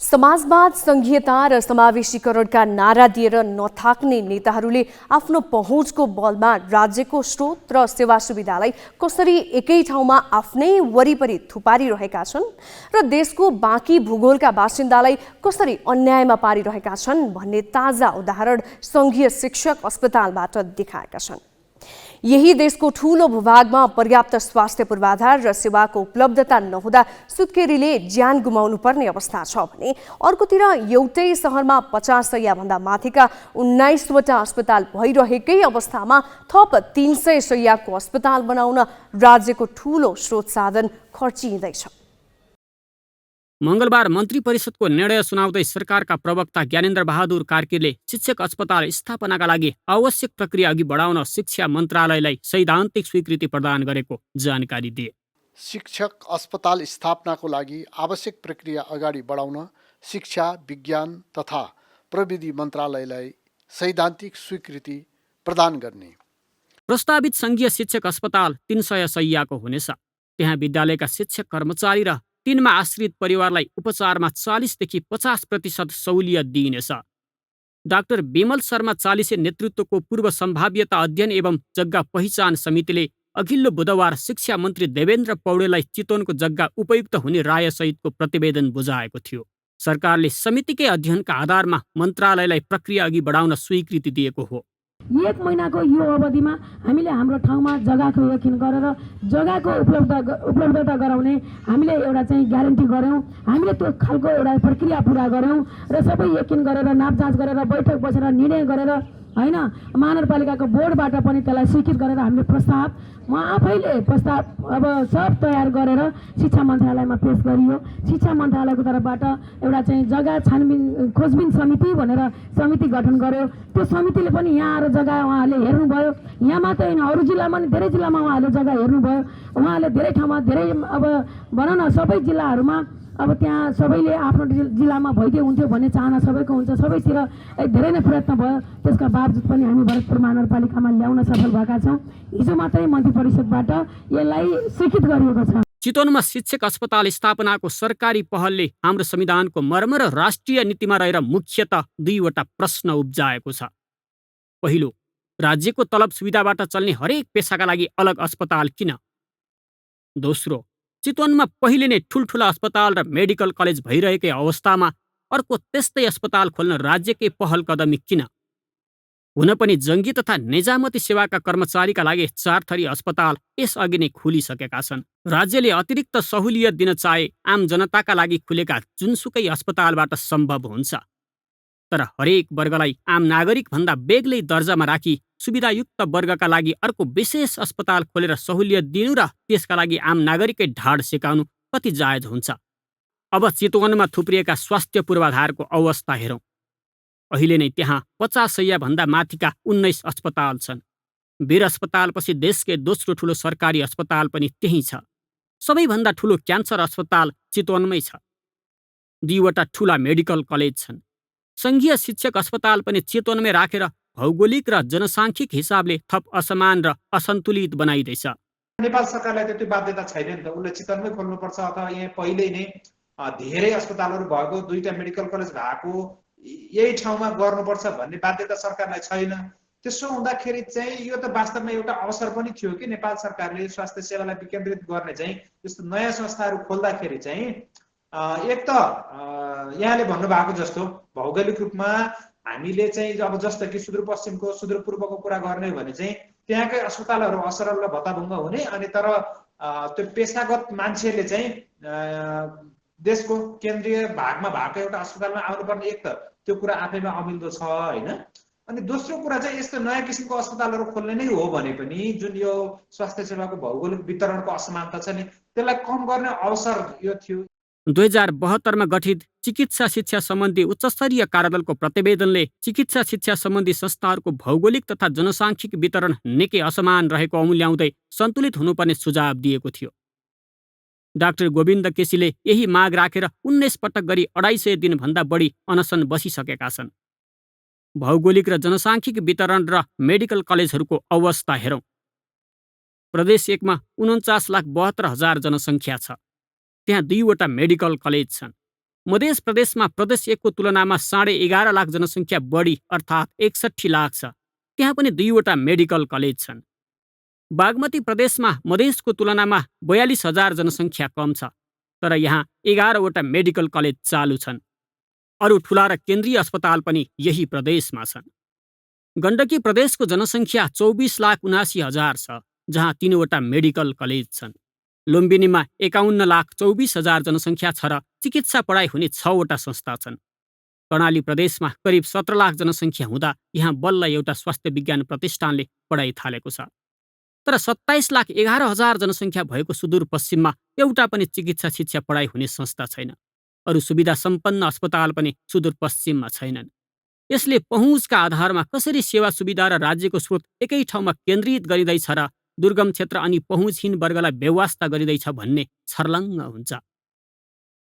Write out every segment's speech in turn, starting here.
समाजवाद, संघीयता र समावेशीकरणका नारा दिएर नथाक्ने नेताहरूले आफ्नो पहुँचको बलमा राज्यको स्रोत र सेवा सुविधालाई कसरी एकै ठाउँमा आफ्नै वरिपरि थुपारिरहेका छन् र देशको बाँकी भूगोलका बासिन्दालाई कसरी अन्यायमा पारिरहेका छन् भन्ने ताजा उदाहरण संघीय शिक्षक अस्पतालबाट देखाएका छन्। यही देशको ठूलो भूभागमा पर्याप्त स्वास्थ्य पूर्वाधार र सेवाको उपलब्धता नहुँदा सुत्केरीले ज्यान गुमाउनु पर्ने अवस्था छ भने अर्कोतिर एउटै शहरमा 50 सय भन्दा माथिका 19वटा अस्पताल भइरहेकै अवस्थामा थप 300 शय्याको अस्पताल बनाउन राज्यको ठूलो स्रोत साधन खर्चिँदैछ। मंगलबार मन्त्री परिषदको निर्णय सुनाउँदै सरकारका प्रवक्ता ज्ञानेन्द्र बहादुर कार्कीले शिक्षक अस्पताल स्थापनाका लागि आवश्यक प्रक्रिया अघि बढाउन शिक्षा मन्त्रालयलाई सैद्धान्तिक स्वीकृति प्रदान गरेको जानकारी दिए। शिक्षक अस्पताल स्थापनाको लागि आवश्यक प्रक्रिया अगाडि बढाउन शिक्षा, विज्ञान तथा प्रविधि मन्त्रालयलाई सैद्धान्तिक स्वीकृति प्रदान गर्ने। प्रस्तावित संघीय शिक्षक अस्पताल 300 शय्याको हुनेछ। त्यहाँ विद्यालयका शिक्षक कर्मचारी र तिनमा आश्रित परिवारलाई उपचारमा 40देखि 50% सहुलियत दिइनेछ। डाक्टर विमल शर्मा चालिसे नेतृत्वको पूर्व सम्भाव्यता अध्ययन एवं जग्गा पहिचान समितिले अघिल्लो बुधबार शिक्षा मन्त्री देवेन्द्र पौडेललाई चितवनको जग्गा उपयुक्त हुने रायसहितको प्रतिवेदन बुझाएको थियो। सरकारले समितिकै अध्ययनका आधारमा मन्त्रालयलाई प्रक्रिया अघि बढाउन स्वीकृति दिएको हो। 1 महिनाको यो अवधिमा हामीले हाम्रो ठाउँमा जग्गाको यकिन गरेर जग्गाको उपलब्धता गराउने हामीले एउटा चाहिँ ग्यारेन्टी गऱ्यौँ। हामीले त्यो खालको एउटा प्रक्रिया पुरा गऱ्यौँ र सबै यकिन गरेर नापजाँच गरेर बैठक बसेर निर्णय गरेर हैन महानगरपालिकाको बोर्डबाट पनि त्यसलाई स्वीकृत गरेर हामीले प्रस्ताव आफैले प्रस्ताव अब सब तयार गरेर शिक्षा मन्त्रालयमा पेश गरियो। शिक्षा मन्त्रालयको तर्फबाट एउटा चाहिँ जग्गा छानबिन खोजबिन समिति भनेर समिति गठन गर्यो। त्यो समितिले पनि यहाँ आएर जग्गा उहाँहरूले हेर्नुभयो। यहाँ मात्र होइन, अरू जिल्लामा पनि धेरै जिल्लामा उहाँहरूले जग्गा हेर्नुभयो। उहाँहरूले धेरै ठाउँमा धेरै अब भनौँ न सबै जिल्लाहरूमा अब त्यहाँ सबैले आफ्नो जिल्लामा भइदिए हुन्थ्यो भन्ने चाहना सबैको हुन्छ। सबैतिर धेरै नै प्रयत्न भयो। त्यसका बावजुद पनि हामी भरतपुर महानगरपालिकामा ल्याउन सफल भएका छौँ। हिजो मात्रै मन्त्री परिषदबाट यसलाई स्वीकृत गरिएको छ। चितवनमा शिक्षक अस्पताल स्थापनाको सरकारी पहलले हाम्रो संविधानको मर्म र राष्ट्रिय नीतिमा रहेर मुख्यतः 2वटा प्रश्न उब्जाएको छ। पहिलो, राज्यको तलब सुविधाबाट चल्ने हरेक पेसाका लागि अलग अस्पताल किन? दोस्रो, चितवनमा पहिले नै ठुल्ठुला अस्पताल र मेडिकल कलेज भइरहेकै अवस्थामा अर्को त्यस्तै अस्पताल खोल्न राज्यकै पहल कदमी किन? हुन पनि जङ्गी तथा निजामती सेवाका कर्मचारीका लागि 4 थरी अस्पताल यसअघि नै खुलिसकेका छन्। राज्यले अतिरिक्त सहुलियत दिन चाहे आम जनताका लागि खुलेका जुनसुकै अस्पतालबाट सम्भव हुन्छ। तर हरेक वर्गलाई आम नागरिक भन्दा बेग्लै दर्जामा राखी सुविधायुक्त वर्गका लागि अर्को विशेष अस्पताल खोलेर सहुलियत दिनु र त्यसका लागि आम नागरिकै ढाड सेकाउनु कति जायज हुन्छ? अब चितवनमा थुप्रिएका स्वास्थ्य पूर्वाधारको अवस्था हेरौँ। अहिले नै त्यहाँ 50 शय्या भन्दा माथिका 19 अस्पताल छन्। वीर अस्पतालपछि देशकै दोस्रो ठुलो सरकारी अस्पताल पनि त्यही छ। सबैभन्दा ठुलो क्यान्सर अस्पताल चितवनमै छ। 2वटा ठुला मेडिकल कलेज छन्। संघीय शिक्षक अस्पताल पनि चितवनमै राखेर भौगोलिक र जनसाङ्ख्यिक हिसाबले थप असमान र असन्तुलित बनाइदैछ। नेपाल सरकारलाई त त्यो बाध्यता छैन नि त। उसले चितवनमै खोल्नुपर्छ अथवा यहाँ पहिल्यै नै धेरै अस्पतालहरू भएको 2टा मेडिकल कलेज भएको यही ठाउँमा गर्नुपर्छ भन्ने बाध्यता सरकारलाई छैन। त्यसो हुँदाखेरि चाहिँ यो त वास्तवमा एउटा अवसर पनि थियो कि नेपाल सरकारले स्वास्थ्य सेवालाई विकेन्द्रित गर्ने चाहिँ यस्तो नयाँ संस्थाहरू खोल्दाखेरि चाहिँ एक त यहाँले भन्नुभएको जस्तो भौगोलिक रूपमा हामीले चाहिँ अब जस्तो कि सुदूरपश्चिमको सुदूरपूर्वको कुरा गर्ने भने चाहिँ त्यहाँकै अस्पतालहरू असरल र भत्ताभुङ्ग हुने, अनि तर त्यो पेसागत मान्छेले चाहिँ देशको केन्द्रीय भागमा भएको एउटा अस्पतालमा आउनुपर्ने एक त त्यो कुरा आफैमा अमिल्दो छ होइन। अनि दोस्रो कुरा चाहिँ यस्तो नयाँ किसिमको अस्पतालहरू खोल्ने नै हो भने पनि जुन यो स्वास्थ्य सेवाको भौगोलिक वितरणको असमानता छ नि त्यसलाई कम गर्ने अवसर यो थियो। 2072मा गठित चिकित्सा शिक्षा सम्बन्धी उच्चस्तरीय कार्यदलको प्रतिवेदनले चिकित्सा शिक्षा सम्बन्धी संस्थाहरूको भौगोलिक तथा जनसाङ्ख्यिक वितरण निकै असमान रहेको अमूल्याउँदै सन्तुलित हुनुपर्ने सुझाव दिएको थियो। डाक्टर गोविन्द केसीले यही माग राखेर 19 पटक गरी 250 दिनभन्दा बढी अनसन बसिसकेका छन्। भौगोलिक र जनसाङ्ख्यिक वितरण र मेडिकल कलेजहरूको अवस्था हेरौँ। प्रदेश 1मा 49,72,000 जनसङ्ख्या छ। त्यहाँ 2वटा मेडिकल कलेज छन्। मध्य प्रदेशमा प्रदेश 1 को तुलनामा 11.5 लाख जनसङ्ख्या बढी अर्थात् 61 लाख छ। त्यहाँ पनि 2वटा मेडिकल कलेज छन्। बागमती प्रदेशमा मधेसको तुलनामा 42,000 जनसङ्ख्या कम छ, तर यहाँ 11वटा मेडिकल कलेज चालु छन्। अरू ठुला र केन्द्रीय अस्पताल पनि यही प्रदेशमा छन्। गण्डकी प्रदेशको जनसङ्ख्या 24,79,000 छ, जहाँ 3वटा मेडिकल कलेज छन्। लुम्बिनीमा 51,24,000 जनसङ्ख्या छ र चिकित्सा पढाइ हुने 6वटा संस्था छन्। कर्णाली प्रदेशमा करिब 17 लाख जनसङ्ख्या हुँदा यहाँ बल्ल एउटा स्वास्थ्य विज्ञान प्रतिष्ठानले पढाइ थालेको छ। तर 27,11,000 जनसङ्ख्या भएको सुदूरपश्चिममा एउटा पनि चिकित्सा शिक्षा पढाइ हुने संस्था छैन। अरू सुविधा सम्पन्न अस्पताल पनि सुदूरपश्चिममा छैनन्। यसले पहुँचका आधारमा कसरी सेवा सुविधा र राज्यको स्रोत एकै ठाउँमा केन्द्रित गरिँदैछ र दुर्गम क्षेत्र अनि पहुँचहीन वर्गलाई बेवास्ता गरिँदैछ भन्ने छर्लङ्ग हुन्छ।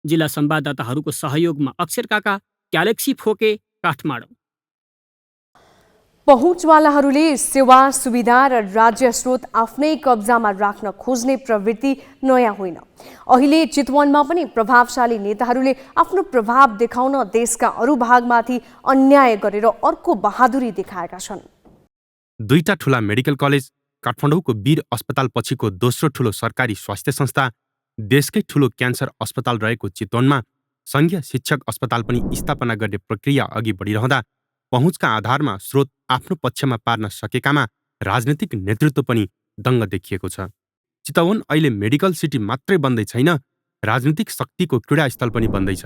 जिल्ला संवाददाताहरूको सहयोगमा अक्षर काका, ग्यालेक्सी फोके, काठमाडौँ। पहुँचवालाहरूले सेवा सुविधा र राज्य स्रोत आफ्नै कब्जामा राख्न खोज्ने प्रवृत्ति नयाँ होइन। अहिले चितवनमा पनि प्रभावशाली नेताहरूले आफ्नो प्रभाव देखाउन देशका अरू भागमाथि अन्याय गरेर अर्को बहादुरी देखाएका छन्। 2टा ठूला मेडिकल कलेज, काठमाडौँको वीर अस्पताल पछिको दोस्रो ठूलो सरकारी स्वास्थ्य संस्था, देशकै ठूलो क्यान्सर अस्पताल रहेको चितवनमा संघीय शिक्षक अस्पताल पनि स्थापना गर्ने प्रक्रिया अघि बढिरहँदा पहुँचका आधारमा स्रोत आफ्नो पक्षमा पार्न सकेकामा राजनीतिक नेतृत्व पनि दङ्ग देखिएको छ। चितवन अहिले मेडिकल सिटी मात्रै बन्दै छैन, राजनीतिक शक्तिको क्रीडास्थल पनि बन्दैछ।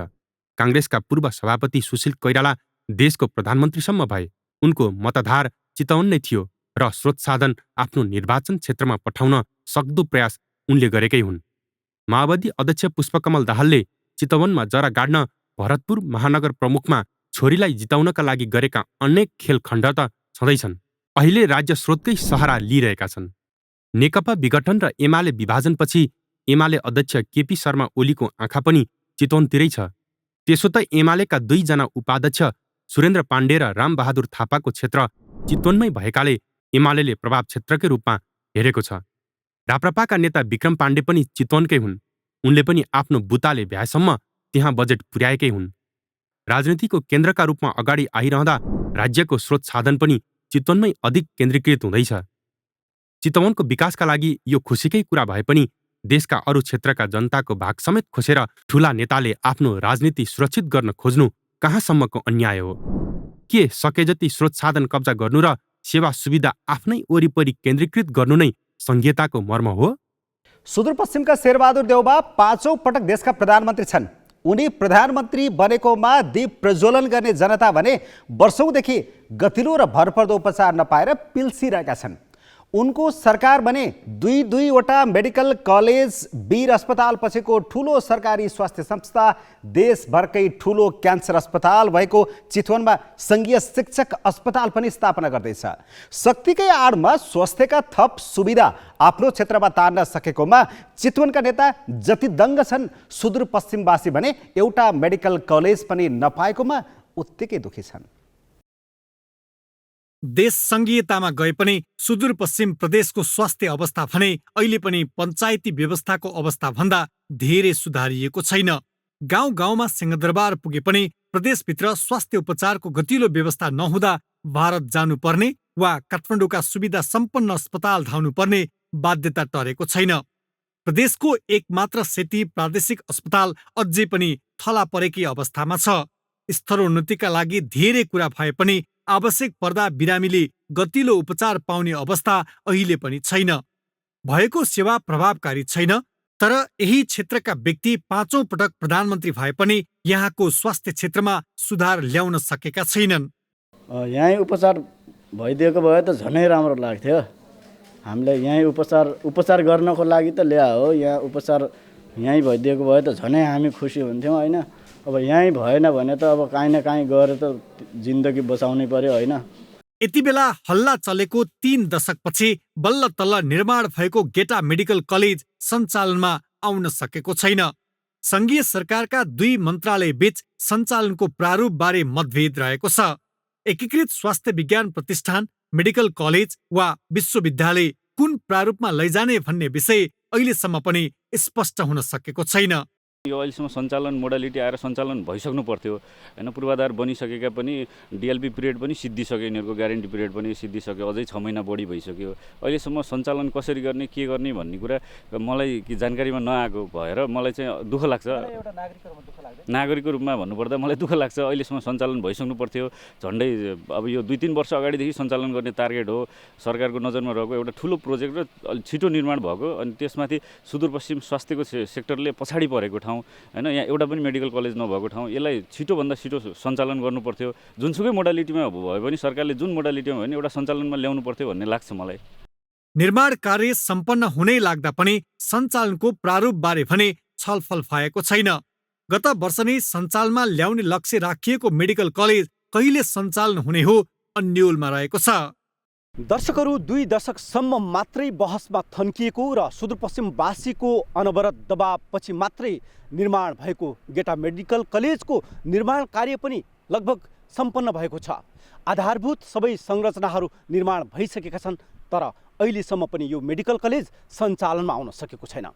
काङ्ग्रेसका पूर्व सभापति सुशील कोइराला देशको प्रधानमन्त्रीसम्म भए। उनको मताधार चितवन नै थियो र स्रोत साधन आफ्नो निर्वाचन क्षेत्रमा पठाउन सक्दो प्रयास उनले गरेकै हुन्। माओवादी अध्यक्ष पुष्पकमल दाहालले चितवनमा जरा गाड्न भरतपुर महानगर प्रमुखमा छोरीलाई जिताउनका लागि गरेका अनेक खेल खण्ड त छँदैछन्। अहिले राज्य स्रोतकै सहारा लिइरहेका छन्। नेकपा विघटन र एमाले विभाजनपछि एमाले अध्यक्ष केपी शर्मा ओलीको आँखा पनि चितवनतिरै छ। त्यसो त एमालेका 2 जना उपाध्यक्ष सुरेन्द्र पाण्डे र रामबहादुर थापाको क्षेत्र चितवनमै भएकाले एमाले प्रभाव क्षेत्रकै रूपमा हेरेको छ। राप्रपाका नेता विक्रम पाण्डे पनि चितवनकै हुन्। उनले पनि आफ्नो बुताले भ्याएसम्म त्यहाँ बजेट पुर्याएकै हुन्। राजनीतिको केन्द्रका रूपमा अगाडि आइरहँदा राज्यको स्रोत साधन पनि चितवनमै अधिक केन्द्रीकृत हुँदैछ। चितवनको विकासका लागि यो खुसीकै कुरा भए पनि देशका अरू क्षेत्रका जनताको भाग समेत खोसेर ठूला नेताले आफ्नो राजनीति सुरक्षित गर्न खोज्नु कहाँसम्मको अन्याय हो? के सके जति स्रोत साधन कब्जा गर्नु र सेवा सुविधा आफ्नै वरिपरि केन्द्रीकृत गर्नु नै संघीयताको मर्म हो? सुदूरपश्चिमका शेरबहादुर देउबा 5औं पटक देशका प्रधानमन्त्री छन्। उनी प्रधानमन्त्री बनेकोमा दीप प्रज्वलन गर्ने जनता भने वर्षौंदेखि गतिलो र भरपर्दो उपचार नपाएर पिल्सिरहेका छन्। उनको सरकार भने 2-2वटा मेडिकल कलेज, वीर अस्पताल पछिको ठूलो सरकारी स्वास्थ्य संस्था, देशभरकै ठूलो क्यान्सर अस्पताल भएको चितवनमा संघीय शिक्षक अस्पताल पनि स्थापना गर्दैछ। शक्तिकै आडमा स्वास्थ्यका थप सुविधा आफ्नो क्षेत्रमा तान्न सकेकोमा चितवनका नेता जति दङ्ग छन्, सुदूरपश्चिमवासी भने एउटा मेडिकल कलेज पनि नपाएकोमा उत्तिकै दुखी छन्। देश संघीयतामा गए पनि सुदूरपश्चिम प्रदेशको स्वास्थ्य अवस्था भने अहिले पनि पञ्चायती व्यवस्थाको अवस्था भन्दा धेरै सुधारिएको छैन। गाउँ गाउँमा सिंहदरबार पुगे पनि प्रदेशभित्र स्वास्थ्य उपचारको गतिलो व्यवस्था नहुँदा भारत जानुपर्ने वा काठमाडौँका सुविधा सम्पन्न अस्पताल धाउनुपर्ने बाध्यता टरेको छैन। प्रदेशको एकमात्र सेती प्रादेशिक अस्पताल अझै पनि थला परेकै अवस्थामा छ। स्तरोन्नतिका लागि धेरै कुरा भए पनि आवश्यक पर्दा बिरामीले गतिलो उपचार पाउने अवस्था अहिले पनि छैन। भएको सेवा प्रभावकारी छैन। तर यही क्षेत्रका व्यक्ति 5औं पटक प्रधानमन्त्री भए पनि यहाँको स्वास्थ्य क्षेत्रमा सुधार ल्याउन सकेका छैनन्। यहीँ उपचार भइदिएको भए त झनै राम्रो लाग्थ्यो। हामीले यहीँ उपचार गर्नको लागि त ल्या हो। यहाँ उपचार यहीँ भइदिएको भए त झनै हामी खुसी हुन्थ्यौँ होइन। अब यहीँ भएन भने त अब काहीँ न काहीँ गएर त जिन्दगी बचाउनै पर्यो होइन। यति बेला हल्ला चलेको 3 दशकपछि बल्ल तल्ल निर्माण भएको गेटा मेडिकल कलेज सञ्चालनमा आउन सकेको छैन। संघीय सरकारका 2 मन्त्रालय बीच सञ्चालनको प्रारूपबारे मतभेद रहेको छ। एकीकृत स्वास्थ्य विज्ञान प्रतिष्ठान, मेडिकल कलेज वा विश्वविद्यालय कुन प्रारूपमा लैजाने भन्ने विषय अहिलेसम्म पनि स्पष्ट हुन सकेको छैन। यो अहिलेसम्म सञ्चालन मोडालिटी आएर सञ्चालन भइसक्नु पर्थ्यो हैन। पूर्वाधार बनिसकेका पनि डिएलपी पिरियड पनि सिद्धिसक्यो, यिनीहरूको ग्यारेन्टी पिरियड पनि सिद्धिसक्यो, अझै 6 महिना बढी भइसक्यो। अहिलेसम्म सञ्चालन कसरी गर्ने के गर्ने भन्ने कुरा मलाई जानकारीमा नआएको भएर मलाई चाहिँ दुःख लाग्छ। नागरिकको रूपमा भन्नुपर्दा मलाई दुःख लाग्छ। अहिलेसम्म सञ्चालन भइसक्नु पर्थ्यो। झन्डै अब यो 2-3 वर्ष अगाडिदेखि सञ्चालन गर्ने टार्गेट हो। सरकारको नजरमा रहेको एउटा ठुलो प्रोजेक्ट र छिटो निर्माण भएको, अनि त्यसमाथि सुदूरपश्चिम स्वास्थ्यको सेक्टरले पछाडि परेको ठाउँ हैन, यहाँ एउटा पनि मेडिकल कलेज नभएको ठाउँ, यसलाई छिटोभन्दा छिटो सञ्चालन गर्नु पर्थ्यो। जुनसुकै मोडालिटीमा भए पनि सरकारले जुन मोडालिटीमा भयो भने एउटा सञ्चालनमा ल्याउनु पर्थ्यो भन्ने लाग्छ मलाई। निर्माण कार्य सम्पन्न हुनै लाग्दा पनि सञ्चालनको प्रारूपबारे भने छलफल भएको छैन। गत वर्ष नै सञ्चालनमा ल्याउने लक्ष्य राखिएको मेडिकल कलेज कहिले सञ्चालन हुने हो अन्यलमा रहेको छ। दर्शकहरू, 2 दशकसम्म मात्रै बहसमा थन्किएको र सुदूरपश्चिमवासीको अनवरत दबावपछि मात्रै निर्माण भएको गेटा मेडिकल कलेजको निर्माण कार्य पनि लगभग सम्पन्न भएको छ। आधारभूत सबै संरचनाहरू निर्माण भइसकेका छन्, तर अहिलेसम्म पनि यो मेडिकल कलेज सञ्चालनमा आउन सकेको छैन।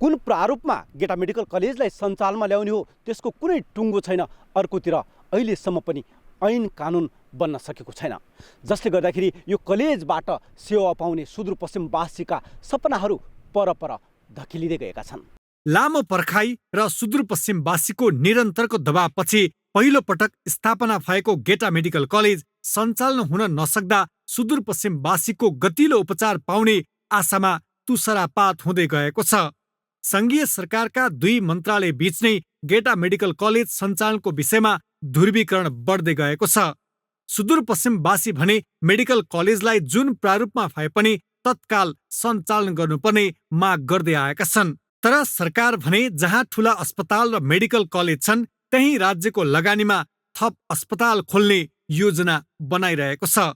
कुन प्रारूपमा गेटा मेडिकल कलेजलाई सञ्चालनमा ल्याउने हो त्यसको कुनै टुङ्गो छैन। अर्कोतिर अहिलेसम्म पनि ऐन कानुन बन्न सकेको छैन, जसले गर्दाखेरि यो कलेजबाट सेवा पाउने सुदूरपश्चिमवासीका सपनाहरू परपर धकिलिँदै गएका छन्। लामो पर्खाइ र सुदूरपश्चिमवासीको निरन्तरको दबावपछि पहिलो पटक स्थापना भएको गेटा मेडिकल कलेज सञ्चालन हुन नसक्दा सुदूरपश्चिमवासीको गतिलो उपचार पाउने आशामा तुसरापात हुँदै गएको छ। सङ्घीय सरकारका 2 मन्त्रालय बीच नै गेटा मेडिकल कलेज सञ्चालनको विषयमा ध्रुवीकरण बढ्दै गएको छ। सुदूरपश्चिमवासी भने मेडिकल कलेजलाई जुन प्रारूपमा भए पनि तत्काल सञ्चालन गर्नुपर्ने माग गर्दै आएका छन्। तर सरकार भने जहाँ ठूला अस्पताल र मेडिकल कलेज छन् त्यही राज्यको लगानीमा थप अस्पताल खोल्ने योजना बनाइरहेको छ।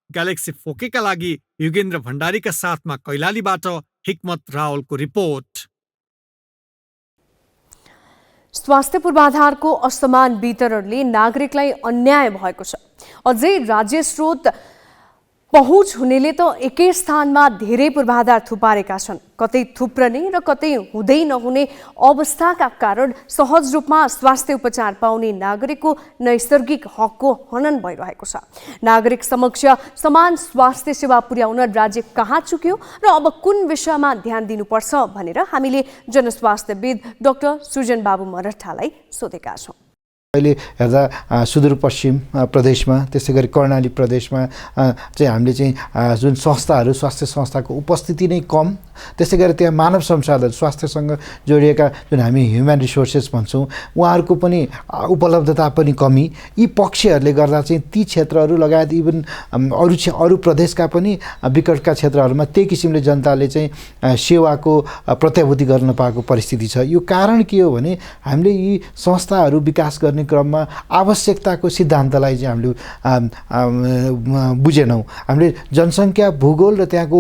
ग्यालेक्सी फोकेका लागि युगेन्द्र भण्डारीका साथमा कैलालीबाट हिक्मत रावलको रिपोर्ट। स्वास्थ्य पूर्वाधारको असमान वितरणले नागरिकलाई अन्याय भएको छ। अझै राज्य स्रोत पहुँच हुनेले त एकै स्थानमा धेरै पूर्वाधार थुपारेका छन्। कतै थुप्रने र कतै हुँदै नहुने अवस्थाका कारण सहज रूपमा स्वास्थ्य उपचार पाउने नागरिकको नैसर्गिक हकको हनन भइरहेको छ। नागरिक समक्ष समान स्वास्थ्य सेवा पुर्याउन राज्य कहाँ चुक्यो र अब कुन विषयमा ध्यान दिनुपर्छ भनेर हामीले जनस्वास्थ्यविद डाक्टर सृजन बाबु मरठालाई सोधेका छौँ। अहिले हेर्दा सुदूरपश्चिम प्रदेशमा, त्यसै गरी कर्णाली प्रदेशमा चाहिँ हामीले चाहिँ जुन संस्थाहरू, स्वास्थ्य संस्थाको उपस्थिति नै कम, त्यसै गरी त्यहाँ मानव संसाधन स्वास्थ्यसँग जोडिएका जुन हामी ह्युमन रिसोर्सेस भन्छौँ उहाँहरूको पनि उपलब्धता पनि कमी, यी पक्षहरूले गर्दा चाहिँ ती क्षेत्रहरू लगायत इभन अरू प्रदेशका पनि विकटका क्षेत्रहरूमा त्यही किसिमले जनताले चाहिँ सेवाको प्रत्याभूति गर्न पाएको परिस्थिति छ। यो कारण के हो भने हामीले यी संस्थाहरू विकास गर्ने क्रममा आवश्यकताको सिद्धान्तलाई चाहिँ हामीले बुझेनौँ। हामीले जनसङ्ख्या, भूगोल र त्यहाँको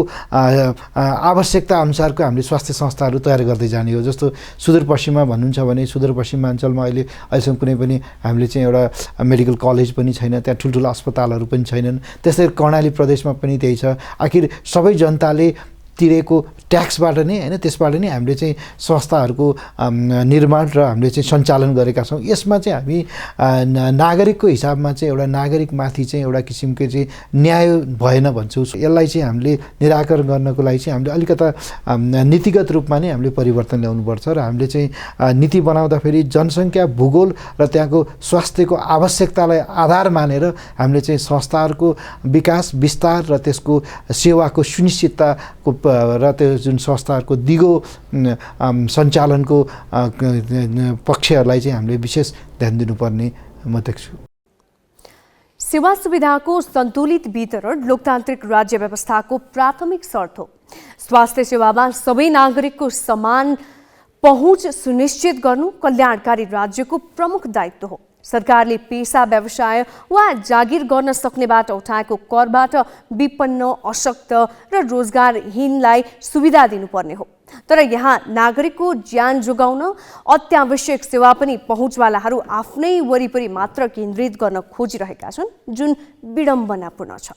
आवश्यकता अनुसारको हामीले स्वास्थ्य संस्थाहरू तयार गर्दै जाने हो। जस्तो सुदूरपश्चिममा भन्नुहुन्छ भने सुदूरपश्चिमाञ्चलमा अहिलेसम्म कुनै पनि हामीले चाहिँ एउटा मेडिकल कलेज पनि छैन, त्यहाँ ठुल्ठुला अस्पतालहरू पनि छैनन्। त्यसै कर्णाली प्रदेशमा पनि त्यही छ। आखिर सबै जनताले तिरेको ट्याक्सबाट नै हैन, त्यसबाट नै हामीले चाहिँ संस्थाहरूको निर्माण र हामीले चाहिँ सञ्चालन गरेका छौँ। यसमा चाहिँ हामी नागरिकको हिसाबमा चाहिँ एउटा नागरिकमाथि चाहिँ एउटा किसिमको चाहिँ न्याय भएन भन्छौँ। यसलाई चाहिँ हामीले निराकरण गर्नको लागि चाहिँ हामीले अलिकता नीतिगत रूपमा नै हामीले परिवर्तन ल्याउनुपर्छ र हामीले चाहिँ नीति बनाउँदाखेरि जनसङ्ख्या, भूगोल र त्यहाँको स्वास्थ्यको आवश्यकतालाई आधार मानेर हामीले चाहिँ संस्थाहरूको विकास, विस्तार र त्यसको सेवाको सुनिश्चितताको र त्यो जुन संस्थाहरूको दिगो सञ्चालनको पक्षहरूलाई चाहिँ हामीले विशेष ध्यान दिनुपर्ने म देख्छु। सेवा सुविधाको सन्तुलित वितरण लोकतान्त्रिक राज्य व्यवस्थाको प्राथमिक शर्त हो। स्वास्थ्य सेवामा सबै नागरिकको समान पहुँच सुनिश्चित गर्नु कल्याणकारी राज्यको प्रमुख दायित्व हो। सरकारले पेसा, व्यवसाय वा जागिर गर्न सक्नेबाट उठाएको करबाट विपन्न, अशक्त र रोजगारहीनलाई सुविधा दिनुपर्ने हो। तर यहाँ नागरिकको ज्यान जोगाउन अत्यावश्यक सेवा पनि पहुँचवालाहरू आफ्नै वरिपरि मात्र केन्द्रित गर्न खोजिरहेका छन्, जुन विडम्बनापूर्ण छ।